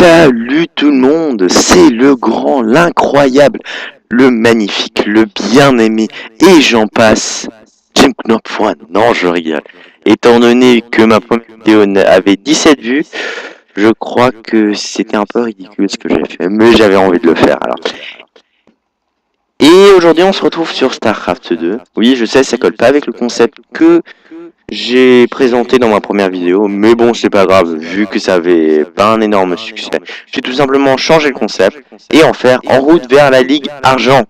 Salut tout le monde, c'est le grand, l'incroyable, le magnifique, le bien-aimé, et j'en passe. Jim Knopf One, non je rigole. Étant donné que ma première vidéo avait 17 vues, je crois que c'était un peu ridicule ce que j'ai fait, mais j'avais envie de le faire alors. Et aujourd'hui on se retrouve sur StarCraft 2. Oui je sais ça colle pas avec le concept que j'ai présenté dans ma première vidéo, mais bon c'est pas grave, vu que ça avait pas un énorme succès, j'ai tout simplement changé le concept et en faire en route vers la Ligue Argent.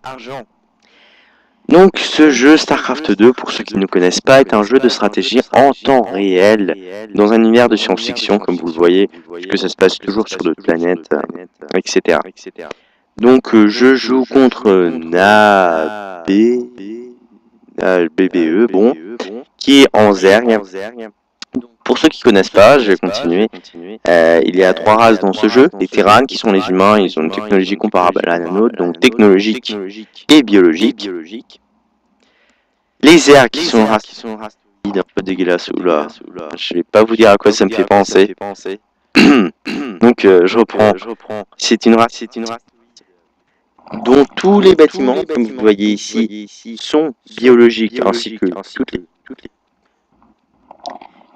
Donc ce jeu StarCraft 2, pour ceux qui ne connaissent pas, est un jeu de stratégie en temps réel, dans un univers de science-fiction comme vous le voyez, puisque ça se passe toujours sur d'autres planètes, etc. Donc je joue contre BBE, bon, qui est en Zerg. Pour ceux qui connaissent pas, je vais continuer. Il y a 3 races dans ce jeu. Les Terrans, qui sont les humains, ils ont une technologie comparable à la nôtre, donc technologique et biologique. Les Zergs, qui sont une race un peu dégueulasse, oula, je vais pas vous dire à quoi ça me fait penser. Donc je reprends. C'est une race dont tous les bâtiments, comme vous voyez ici, sont biologiques, ainsi que toutes les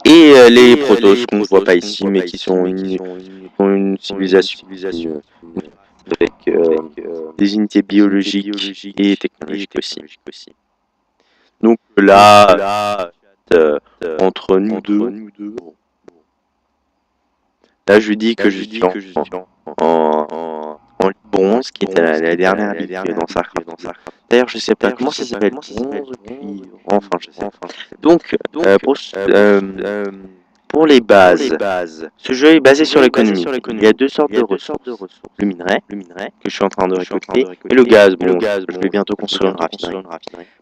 et les Protoss qu'on ne voit pas ici, mais qui sont une civilisation avec des unités biologiques et technologiques aussi. Donc là, entre nous deux, là je lui dis que je suis en bronze, qui est la dernière ligue dans StarCraft. D'ailleurs, je sais pas comment ça s'appelle, bronze, puis enfin je sais. Donc pour les bases, ce jeu est basé sur l'économie. Il y a 2 sortes de ressources. Le minerai, que je suis en train de récolter, et le gaz. Bon, je vais bientôt construire une raffinerie.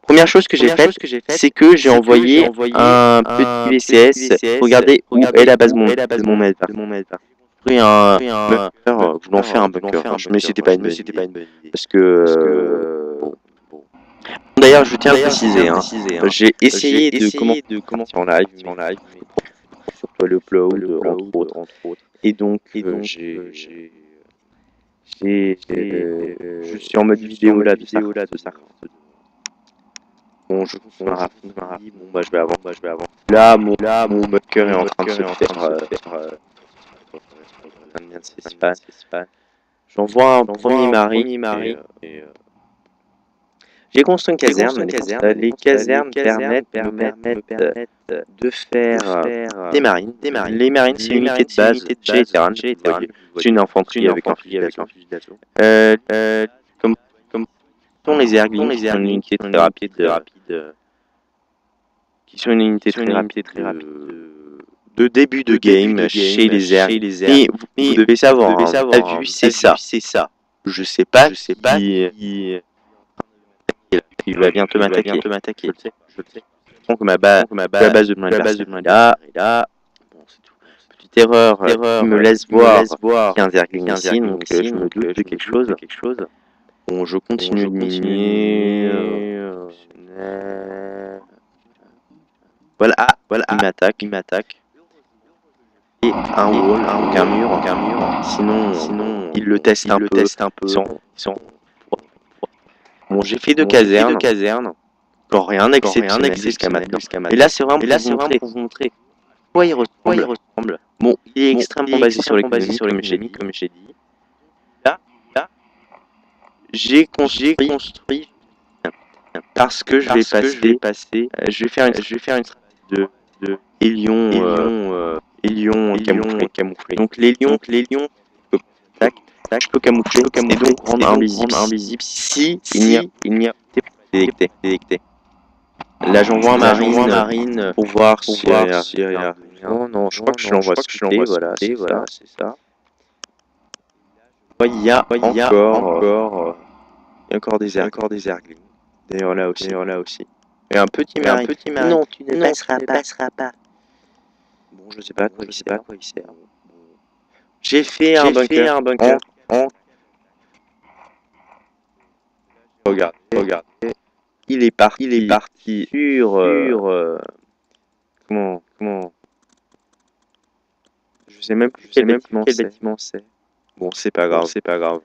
Première chose que j'ai faite, c'est que j'ai envoyé un petit VCS. Regardez où est la base de mon Medvar. J'ai pris un bunker, voulant faire un bunker, mais c'était pas une bonne idée. Parce que... bon. D'ailleurs, je tiens à préciser, j'ai essayé de commencer en live, sur le upload, entre autres. Et donc, je suis en mode vidéo là de ça. Bon, je construis un raffinerie, bon bah je vais avant. Là, mon bunker est en train de se faire... bien de l'espace. J'envoie un premier marine et j'ai construit une caserne. Les casernes permettent de faire des marines. Les marines, c'est une unité de base chez les Terrans. C'est une infanterie avec un fusil d'assaut. Comme sont les Zerglings, qui sont une unité très rapide, de début de game chez les Zerg. Et vous devez savoir, t'as vu, c'est ça. Je sais pas si... Il va bientôt m'attaquer. Je le sais. Donc la base de mon adversaire est là. Bon, c'est tout. Petite erreur qui me laisse voir qu'il y a un Zergling ici, donc je me doute de quelque chose. Bon, je continue de miner. Voilà, il m'attaque. Et un wall, donc un mur. Sinon, il le teste un peu. Bon, j'ai fait 2 casernes. Genre rien d'exceptionnel jusqu'à maintenant. Et là, c'est vraiment pour vous montrer quoi il ressemble. Bon, il est extrêmement basé sur l'économie, comme j'ai dit. Là, j'ai construit parce que je vais faire une stratégie de Hélion camouflé. Donc les lions, je peux camoufler et donc rendre invisible si il n'y a détecté. Là, j'envoie un marine pour voir si non, je crois que je l'envoie sculpter, voilà, c'est ça. Il y a encore des Zerglings. D'ailleurs, là aussi. Et un petit marine. Non, tu ne passeras pas. Bon, je sais pas à quoi il sert. J'ai fait un bunker. Regarde. Il est parti sur... comment... Je sais même plus quel bâtiment c'est. Bon, c'est pas grave, c'est pas grave.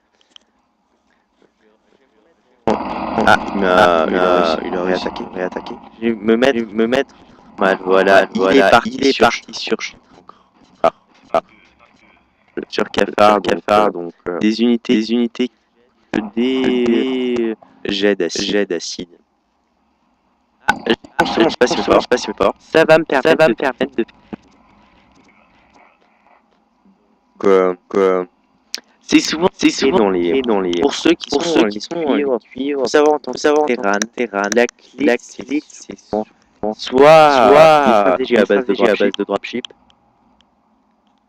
Ah, il a réattaqué. Je vais me mettre mal, voilà, il est parti sur cafard, donc des unités des jets d'acide. Justement, je passe fort. Ça va me permettre de que c'est souvent dans les pour ceux qui sont cuivre, faut savoir en tant que terran, la clé c'est soit une stratégie à base de dropship,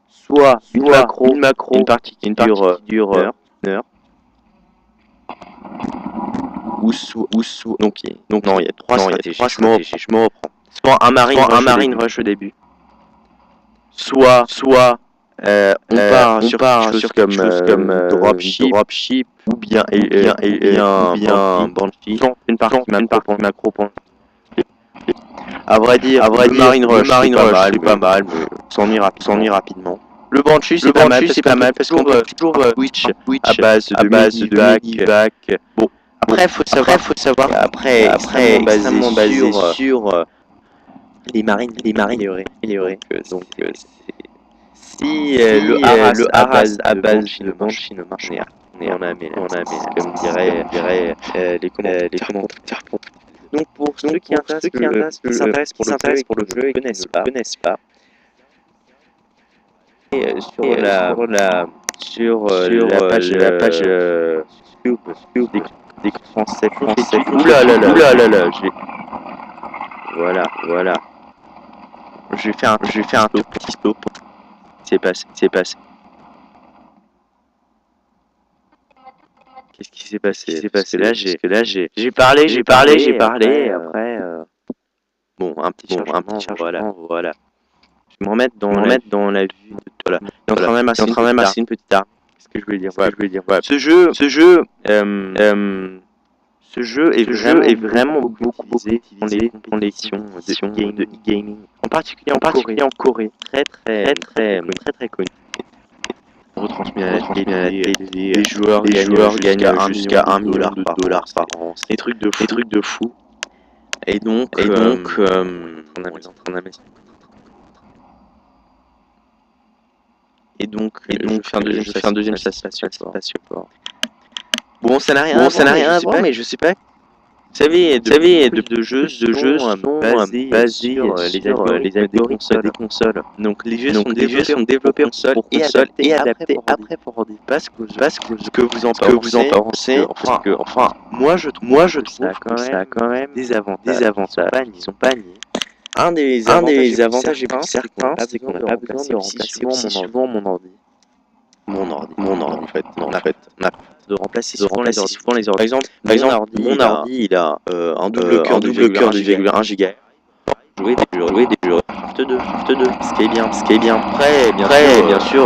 soit une macro, une partie qui dure une heure, ou donc non, il y a trois stratégies, je me reprends. Soit un marine rush au début, soit on part sur quelque chose comme dropship ou bien Banshee, une partie macro. À vrai dire, le marine rush c'est pas mal, mais on s'ennuie rapidement. Le Banshee c'est pas mal parce qu'on peut toujours switch à base de medivac. Bon, après faut savoir extrêmement basé sur les marines améliorées. Donc si le Haras à base de Banshee ne marche pas, on a comme dirait les commentateurs. Donc pour ceux qui s'intéressent pour le jeu et qui ne connaissent pas, sur la page des Français. Oula là, voilà. Je vais faire un tout petit stop. C'est passé. Qu'est-ce qui s'est passé? Là, j'ai parlé. Après, bon, un petit changement, voilà. Je vais me remettre dans la vue. Voilà. Il est en train de m'amasser une petite arme. Qu'est-ce que je voulais dire? Ce jeu est vraiment beaucoup utilisé dans les compétitions de e-gaming. En particulier en Corée. Très connu. Retransmis à la télé, les joueurs gagnent jusqu'à 1 million de dollars par an. Des trucs de fou. Et donc, on est en train d'investir. Et donc, je fais un deuxième station fort. Bon, ça n'a rien à voir, mais je sais pas. Vous savez, de jeux sont basés sur les algorithmes des consoles. Donc les jeux sont développés pour console et adaptés après pour ordi. Pas ce que vous en pensez. Enfin, moi je trouve que ça a quand même des avantages. Ils sont pas niés. Un des avantages les plus certains, c'est qu'on n'a pas besoin de remplacer aussi souvent mon ordi. En fait, on a de remplacer souvent les ordi. Par exemple, mon ordi, il a un double cœur de 2,1 GHz. Jouer des jeux Craft 2. Ce qui est bien. Après, bien sûr,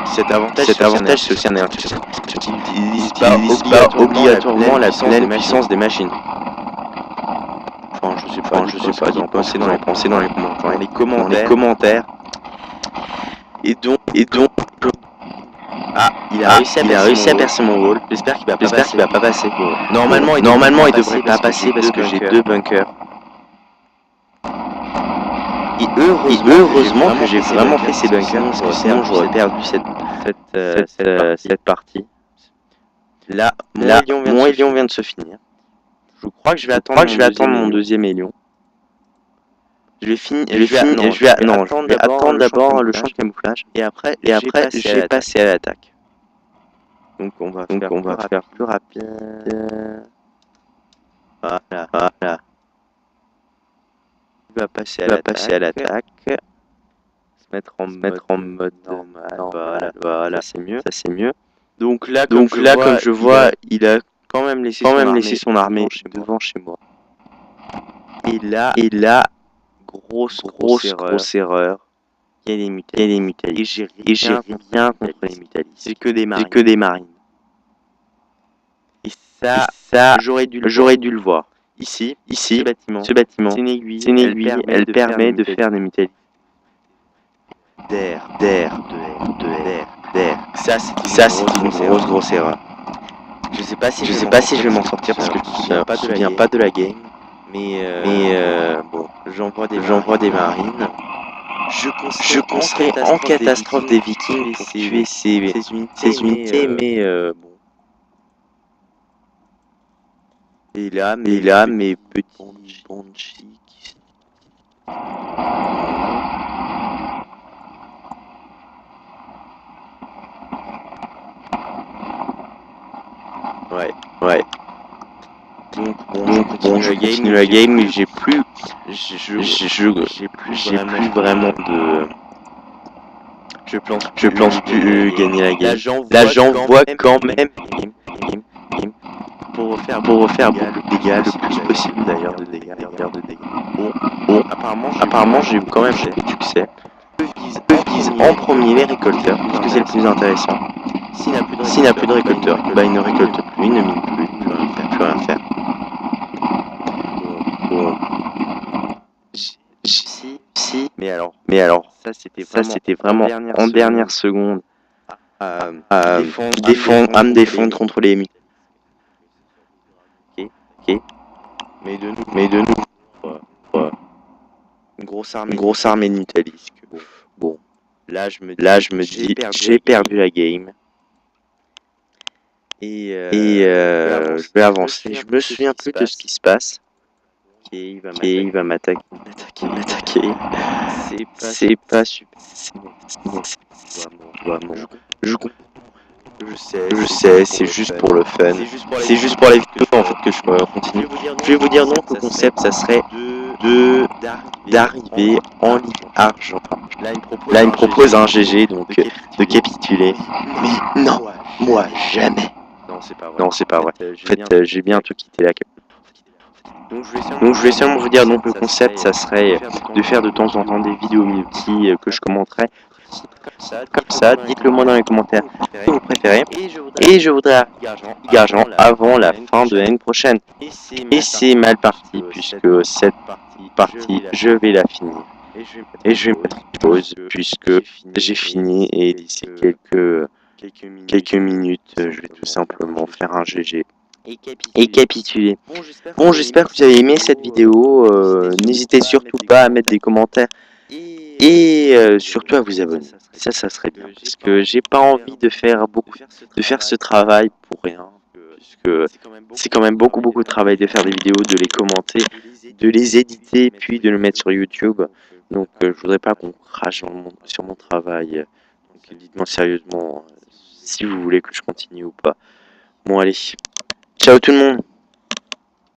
cet avantage, c'est aussi un avantage. Tu n'utilises pas obligatoirement la pleine puissance des machines. Enfin, je sais pas, vous en pensez dans les commentaires. Et donc, ah, il a réussi à percer mon wall. J'espère qu'il va pas passer. Normalement, il devrait pas passer parce que j'ai 2 bunkers. Et heureusement que j'ai vraiment fait ces bunkers, sinon j'aurais perdu cette partie. Là, mon hélion vient de se finir. Je crois que je vais attendre mon deuxième hélion. Je vais attendre d'abord le champ de camouflage et après je vais passer à l'attaque. Donc on va faire plus rapide. Voilà. Il va passer à l'attaque. Se mettre en mode normal. Voilà, c'est mieux. Donc là, comme je vois, il a quand même laissé son armée devant chez moi. Et là, grosse erreur. Il y a des mutalistes. Et j'ai rien contre les mutalistes. C'est que des marines. Et ça, j'aurais dû le voir. Ici, ce bâtiment, c'est une aiguille, elle permet de faire des mutalistes. D'air. Ça, c'est une grosse erreur. Je sais pas si je vais m'en sortir parce que je me souviens pas de la game. Mais bon, j'envoie des marines. Je conseillerais en catastrophe des Vikings pour tuer ces unités, mais bon. Et là, mes petits Banshee qui... Ouais. Donc bon, je continue la game, mais j'ai plus vraiment de... Je pense plus gagner la game. Là, j'en vois quand même pour refaire beaucoup de dégâts, le plus possible d'ailleurs de dégâts. Bon, apparemment j'ai eu quand même beaucoup de succès. Je vise en premier les récolteurs, parce que c'est le plus intéressant. S'il n'a plus de récolteurs, bah il ne récolte plus, il ne mine plus, il ne peut plus rien faire. Bon. Si, mais alors, ça c'était vraiment en dernière seconde à me défendre contre les ennemis. Ok. Mais de nous, une grosse armée de Nutalisques. Bon, là je me dis, j'ai perdu la game. Et je vais avancer. Je me souviens plus de ce qui se passe. Ok, il va m'attaquer. C'est pas super. Je sais, c'est juste pour le fun. C'est juste pour la vidéo en fait que je continue. Je vais vous dire donc, le concept, ça serait d'arriver en Ligue Argent. Là, il me propose un GG, donc de capituler. Mais non, moi jamais. Non, c'est pas vrai. En fait, j'ai bientôt quitté la capitale. Donc je vais seulement vous dire, donc le concept, ça serait de faire de temps en temps des vidéos multi que je commenterai. Comme ça, dites-le moi dans les commentaires ce que vous préférez. Et je voudrais Ligue Argent avant la fin de l'année prochaine. Et c'est mal parti, puisque cette partie, je vais la finir. Et je vais mettre en pause, puisque j'ai fini, et d'ici quelques minutes, je vais tout simplement faire un GG. Et capituler. Bon, j'espère que vous avez aimé cette vidéo. N'hésitez surtout pas à mettre des commentaires et surtout à vous abonner. Ça serait bien, parce que j'ai pas envie de faire ce travail pour rien, puisque c'est quand même beaucoup de travail de faire des vidéos, de les commenter, de les éditer, puis de le mettre sur YouTube. Donc je voudrais pas qu'on crache sur mon travail. Donc dites-moi sérieusement si vous voulez que je continue ou pas. Bon allez, ciao tout le monde.